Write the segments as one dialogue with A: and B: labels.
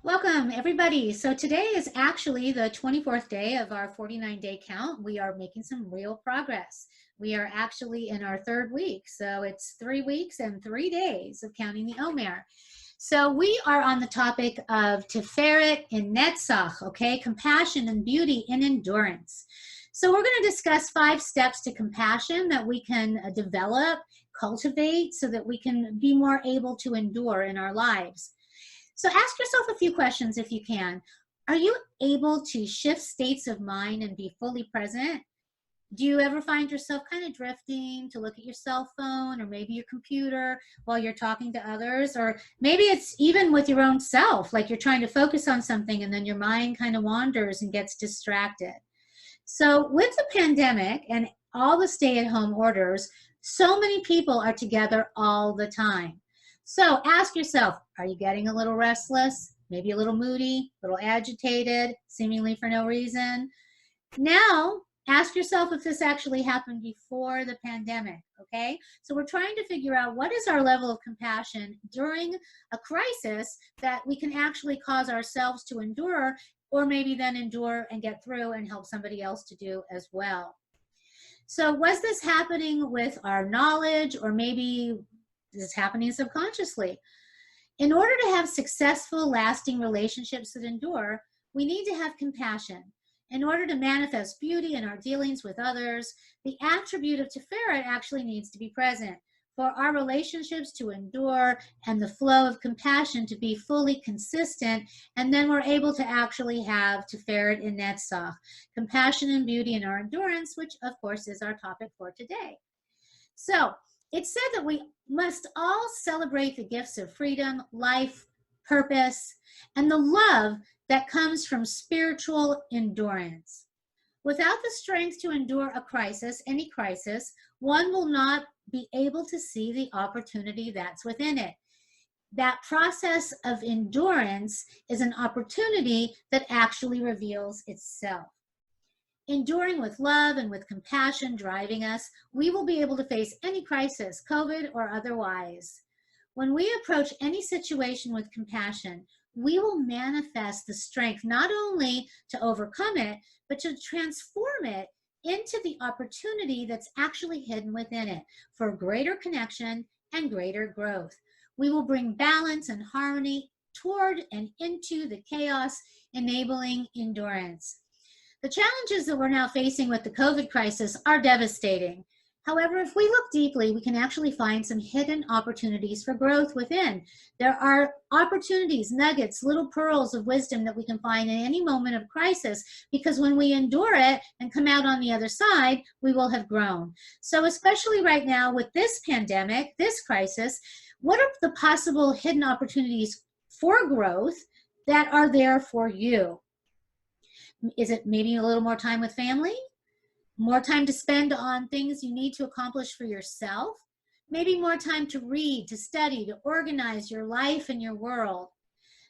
A: Welcome, everybody. So today is actually the 24th day of our 49-day count. We are making some real progress. We are actually in our third week. So it's 3 weeks and 3 days of counting the Omer. So we are on the topic of Tiferet in Netzach, okay? Compassion and beauty in endurance. So we're going to discuss 5 steps to compassion that we can develop, cultivate, so that we can be more able to endure in our lives. So ask yourself a few questions if you can. Are you able to shift states of mind and be fully present? Do you ever find yourself kind of drifting to look at your cell phone or maybe your computer while you're talking to others? Or maybe it's even with your own self, like you're trying to focus on something and then your mind kind of wanders and gets distracted. So with the pandemic and all the stay-at-home orders, so many people are together all the time. So ask yourself, are you getting a little restless, maybe a little moody, a little agitated, seemingly for no reason? Now, ask yourself if this actually happened before the pandemic, okay? So we're trying to figure out what is our level of compassion during a crisis that we can actually cause ourselves to endure, or maybe then endure and get through and help somebody else to do as well. So was this happening with our knowledge, or maybe this is happening subconsciously? In order to have successful, lasting relationships that endure, we need to have compassion. In order to manifest beauty in our dealings with others, the attribute of Tiferet actually needs to be present. For our relationships to endure and the flow of compassion to be fully consistent, and then we're able to actually have Tiferet in Netzach, compassion and beauty in our endurance, which of course is our topic for today. So it's said that we must all celebrate the gifts of freedom, life, purpose, and the love that comes from spiritual endurance. Without the strength to endure a crisis, any crisis, one will not be able to see the opportunity that's within it. That process of endurance is an opportunity that actually reveals itself. Enduring with love and with compassion driving us, we will be able to face any crisis, COVID or otherwise. When we approach any situation with compassion, we will manifest the strength not only to overcome it, but to transform it into the opportunity that's actually hidden within it for greater connection and greater growth. We will bring balance and harmony toward and into the chaos, enabling endurance. The challenges that we're now facing with the COVID crisis are devastating. However, if we look deeply, we can actually find some hidden opportunities for growth within. There are opportunities, nuggets, little pearls of wisdom that we can find in any moment of crisis, because when we endure it and come out on the other side, we will have grown. So especially right now with this pandemic, this crisis, what are the possible hidden opportunities for growth that are there for you? Is it maybe a little more time with family? More time to spend on things you need to accomplish for yourself? Maybe more time to read, to study, to organize your life and your world.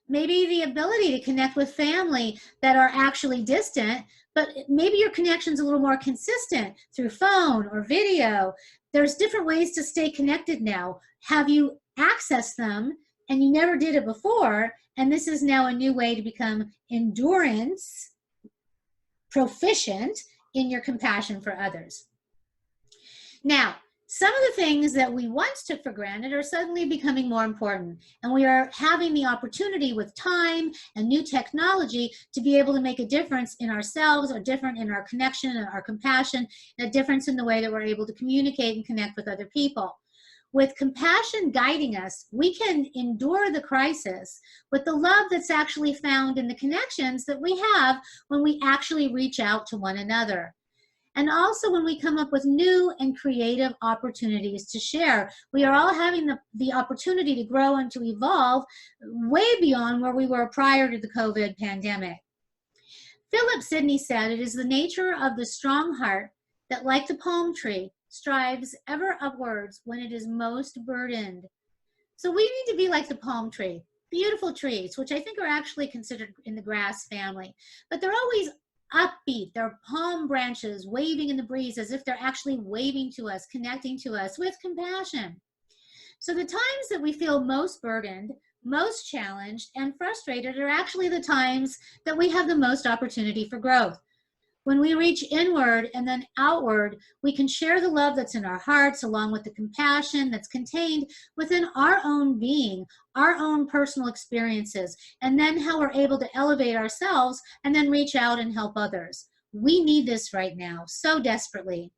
A: Maybe the ability to connect with family that are actually distant, but maybe your connection's a little more consistent through phone or video. There's different ways to stay connected now. Have you accessed them and you never did it before? And this is now a new way to become endurance proficient in your compassion for others. Now, some of the things that we once took for granted are suddenly becoming more important, and we are having the opportunity with time and new technology to be able to make a difference in ourselves, or different in our connection and our compassion, and a difference in the way that we're able to communicate and connect with other people. With compassion guiding us, we can endure the crisis with the love that's actually found in the connections that we have when we actually reach out to one another. And also when we come up with new and creative opportunities to share. We are all having the opportunity to grow and to evolve way beyond where we were prior to the COVID pandemic. Philip Sidney said, "It is the nature of the strong heart that, like the palm tree, strives ever upwards when it is most burdened." So we need to be like the palm tree, beautiful trees, which I think are actually considered in the grass family, but they're always upbeat. They're palm branches waving in the breeze as if they're actually waving to us, connecting to us with compassion. So the times that we feel most burdened, most challenged, and frustrated are actually the times that we have the most opportunity for growth. When we reach inward and then outward, we can share the love that's in our hearts along with the compassion that's contained within our own being, our own personal experiences, and then how we're able to elevate ourselves and then reach out and help others. We need this right now so desperately.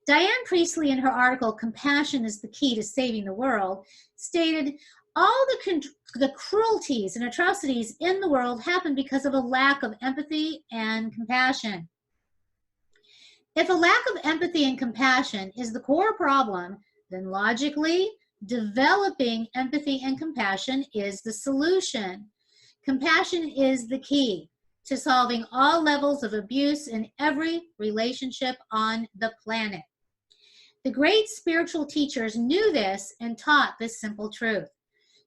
A: Diane Priestley, in her article, Compassion is the Key to Saving the World, stated, all the cruelties and atrocities in the world happen because of a lack of empathy and compassion. If a lack of empathy and compassion is the core problem, then logically, developing empathy and compassion is the solution. Compassion is the key to solving all levels of abuse in every relationship on the planet. The great spiritual teachers knew this and taught this simple truth.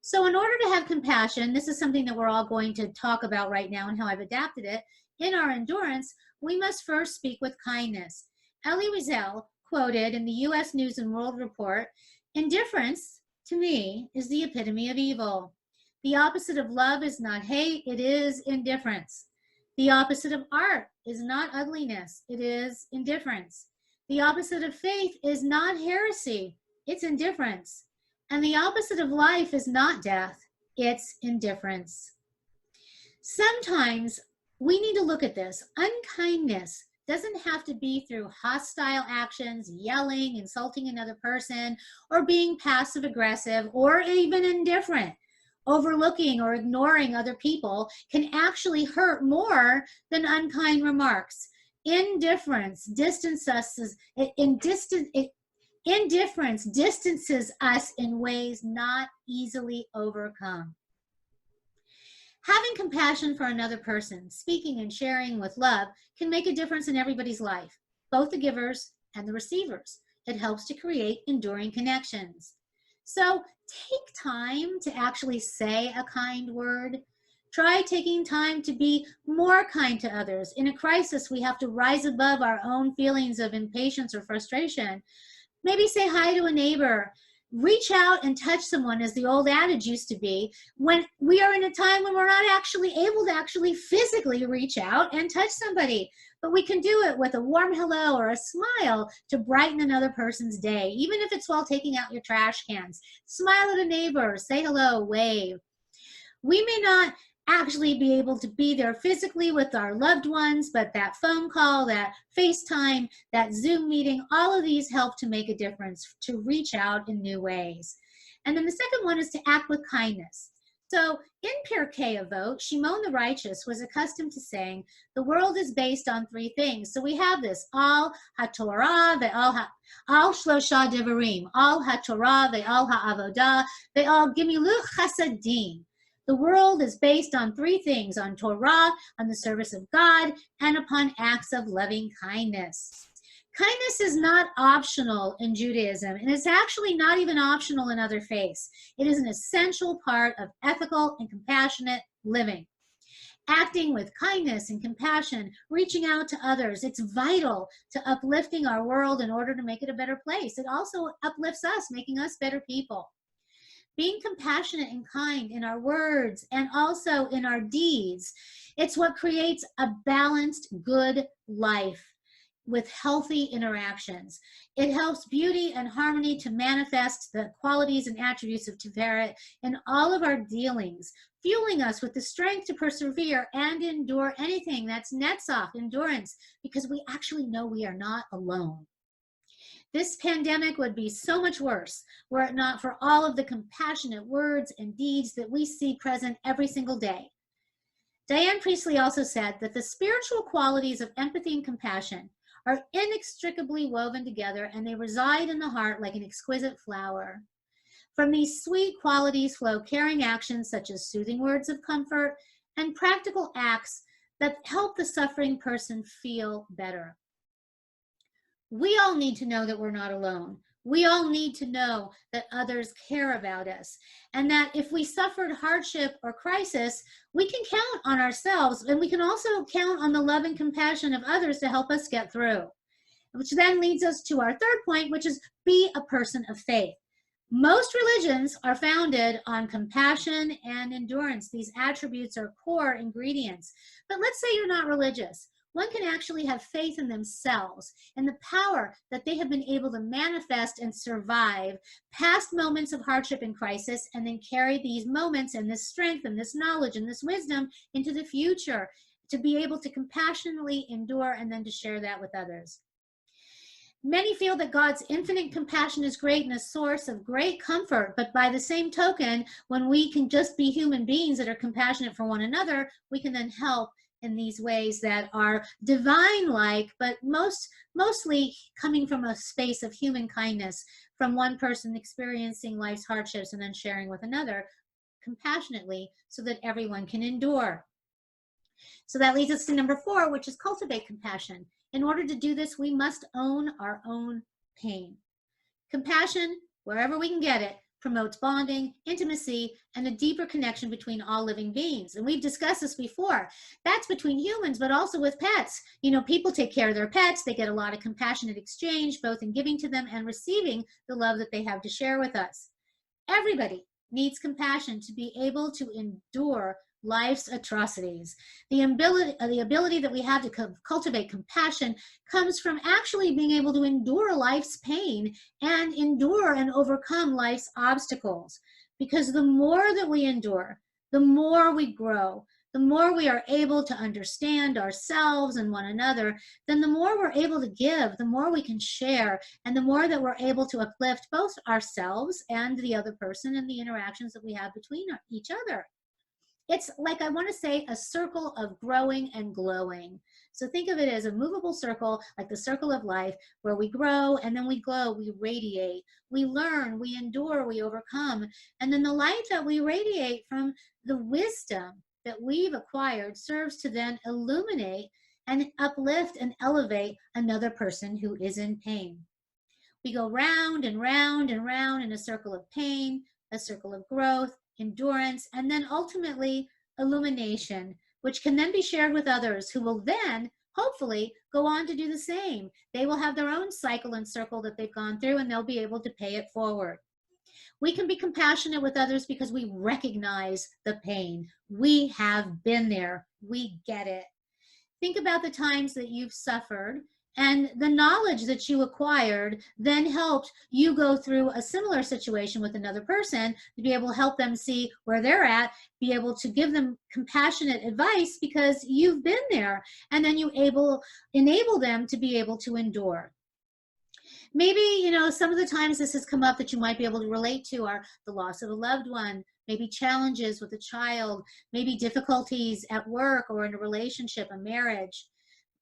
A: So in order to have compassion, this is something that we're all going to talk about right now and how I've adapted it, in our endurance, we must first speak with kindness. Elie Wiesel quoted in the U.S. News and World Report, indifference, to me, is the epitome of evil. The opposite of love is not hate, it is indifference. The opposite of art is not ugliness, it is indifference. The opposite of faith is not heresy, it's indifference. And the opposite of life is not death, it's indifference. Sometimes we need to look at this. Unkindness doesn't have to be through hostile actions, yelling, insulting another person, or being passive aggressive, or even indifferent. Overlooking or ignoring other people can actually hurt more than unkind remarks. Indifference Indifference distances us in ways not easily overcome. Having compassion for another person, speaking and sharing with love, can make a difference in everybody's life, both the givers and the receivers. It helps to create enduring connections. So take time to actually say a kind word. Try taking time to be more kind to others. In a crisis, we have to rise above our own feelings of impatience or frustration. Maybe say hi to a neighbor. Reach out and touch someone, as the old adage used to be, when we are in a time when we're not actually able to actually physically reach out and touch somebody. But we can do it with a warm hello or a smile to brighten another person's day, even if it's while taking out your trash cans. Smile at a neighbor, say hello, wave. We may not actually be able to be there physically with our loved ones, but that phone call, that FaceTime, that Zoom meeting, all of these help to make a difference, to reach out in new ways. And then the second one is to act with kindness. So in Pirkei Avot, Shimon the righteous was accustomed to saying, the world is based on three things. So we have this, al haTorah al shlosha devarim, al haTorah ve'al ha'avodah ve'al gemilut chasadim. The world is based on three things, on Torah, on the service of God, and upon acts of loving kindness. Kindness is not optional in Judaism, and it's actually not even optional in other faiths. It is an essential part of ethical and compassionate living. Acting with kindness and compassion, reaching out to others, it's vital to uplifting our world in order to make it a better place. It also uplifts us, making us better people. Being compassionate and kind in our words and also in our deeds, it's what creates a balanced, good life with healthy interactions. It helps beauty and harmony to manifest the qualities and attributes of Tiferet in all of our dealings, fueling us with the strength to persevere and endure anything. That's Netzach, endurance, because we actually know we are not alone. This pandemic would be so much worse were it not for all of the compassionate words and deeds that we see present every single day. Diane Priestley also said that the spiritual qualities of empathy and compassion are inextricably woven together, and they reside in the heart like an exquisite flower. From these sweet qualities flow caring actions such as soothing words of comfort and practical acts that help the suffering person feel better. We all need to know that we're not alone. We all need to know that others care about us, and that if we suffered hardship or crisis, we can count on ourselves, and we can also count on the love and compassion of others to help us get through. Which then leads us to our third point, which is be a person of faith. Most religions are founded on compassion and endurance. These attributes are core ingredients. But let's say you're not religious. One can actually have faith in themselves and the power that they have been able to manifest and survive past moments of hardship and crisis, and then carry these moments and this strength and this knowledge and this wisdom into the future, to be able to compassionately endure and then to share that with others. Many feel that God's infinite compassion is great and a source of great comfort, but by the same token, when we can just be human beings that are compassionate for one another, we can then help in these ways that are divine-like, but mostly coming from a space of human kindness, from one person experiencing life's hardships and then sharing with another compassionately so that everyone can endure. So that leads us to number 4, which is cultivate compassion. In order to do this, we must own our own pain. Compassion, wherever we can get it, promotes bonding, intimacy, and a deeper connection between all living beings. And we've discussed this before. That's between humans, but also with pets. You know, people take care of their pets. They get a lot of compassionate exchange, both in giving to them and receiving the love that they have to share with us. Everybody needs compassion to be able to endure life's atrocities. The ability that we have to cultivate compassion comes from actually being able to endure life's pain and endure and overcome life's obstacles. Because the more that we endure, the more we grow, the more we are able to understand ourselves and one another, then the more we're able to give, the more we can share, and the more that we're able to uplift both ourselves and the other person and the interactions that we have between each other. It's like, I want to say, a circle of growing and glowing. So think of it as a movable circle, like the circle of life, where we grow and then we glow, we radiate, we learn, we endure, we overcome. And then the light that we radiate from the wisdom that we've acquired serves to then illuminate and uplift and elevate another person who is in pain. We go round and round and round in a circle of pain, a circle of growth, endurance, and then ultimately illumination, which can then be shared with others who will then hopefully go on to do the same. They will have their own cycle and circle that they've gone through, and they'll be able to pay it forward. We can be compassionate with others because we recognize the pain. We have been there. We get it. Think about the times that you've suffered, and the knowledge that you acquired then helped you go through a similar situation with another person to be able to help them see where they're at, be able to give them compassionate advice because you've been there, and then you enable them to be able to endure. Maybe, you know, some of the times this has come up that you might be able to relate to are the loss of a loved one, maybe challenges with a child, maybe difficulties at work or in a relationship, a marriage.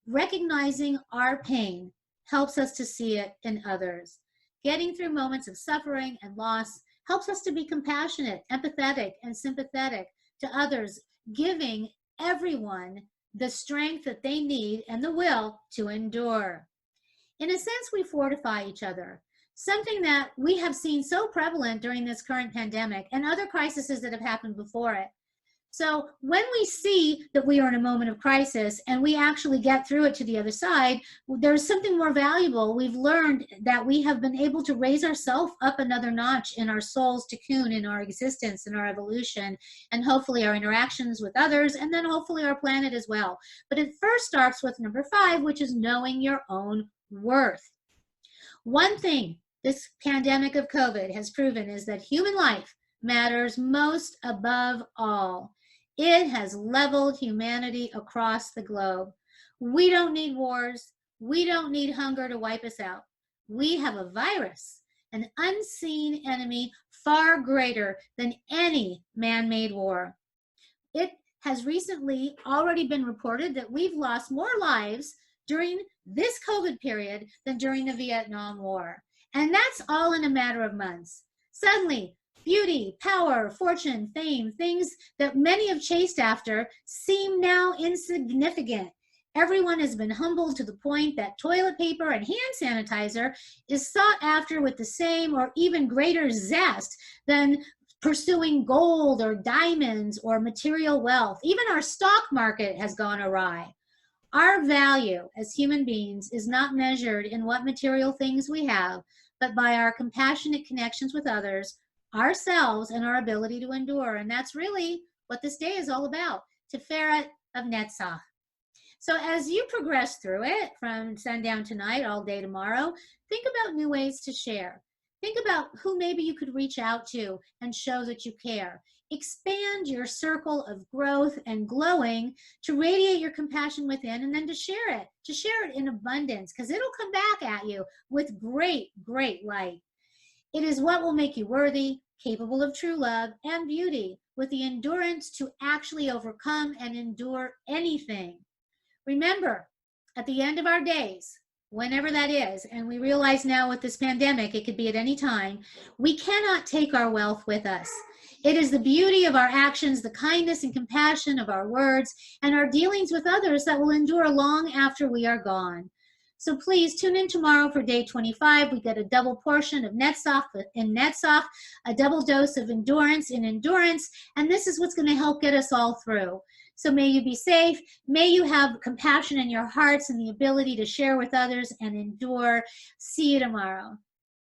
A: Recognizing our pain helps us to see it in others. Getting through moments of suffering and loss helps us to be compassionate, empathetic, and sympathetic to others, giving everyone the strength that they need and the will to endure. In a sense, we fortify each other, something that we have seen so prevalent during this current pandemic and other crises that have happened before it. So when we see that we are in a moment of crisis and we actually get through it to the other side, there's something more valuable. We've learned that we have been able to raise ourselves up another notch in our soul's cocoon, in our existence, in our evolution, and hopefully our interactions with others, and then hopefully our planet as well. But it first starts with number 5, which is knowing your own worth. One thing this pandemic of COVID has proven is that human life matters most above all. It has leveled humanity across the globe. We don't need wars. We don't need hunger to wipe us out. We have a virus, an unseen enemy far greater than any man-made war. It has recently already been reported that we've lost more lives during this COVID period than during the Vietnam War. And that's all in a matter of months. Suddenly, beauty, power, fortune, fame, things that many have chased after seem now insignificant. Everyone has been humbled to the point that toilet paper and hand sanitizer is sought after with the same or even greater zest than pursuing gold or diamonds or material wealth. Even our stock market has gone awry. Our value as human beings is not measured in what material things we have, but by our compassionate connections with others, ourselves, and our ability to endure. And that's really what this day is all about. Tiferet of Netzach. So as you progress through it from sundown tonight, all day tomorrow, think about new ways to share. Think about who maybe you could reach out to and show that you care. Expand your circle of growth and glowing to radiate your compassion within, and then to share it in abundance, because it'll come back at you with great, great light. It is what will make you worthy, capable of true love and beauty, with the endurance to actually overcome and endure anything. Remember, at the end of our days, whenever that is, and we realize now with this pandemic, it could be at any time, we cannot take our wealth with us. It is the beauty of our actions, the kindness and compassion of our words, and our dealings with others that will endure long after we are gone. So please tune in tomorrow for day 25. We get a double portion of Netzach in Netzach, a double dose of endurance in endurance, and this is what's going to help get us all through. So may you be safe. May you have compassion in your hearts and the ability to share with others and endure. See you tomorrow.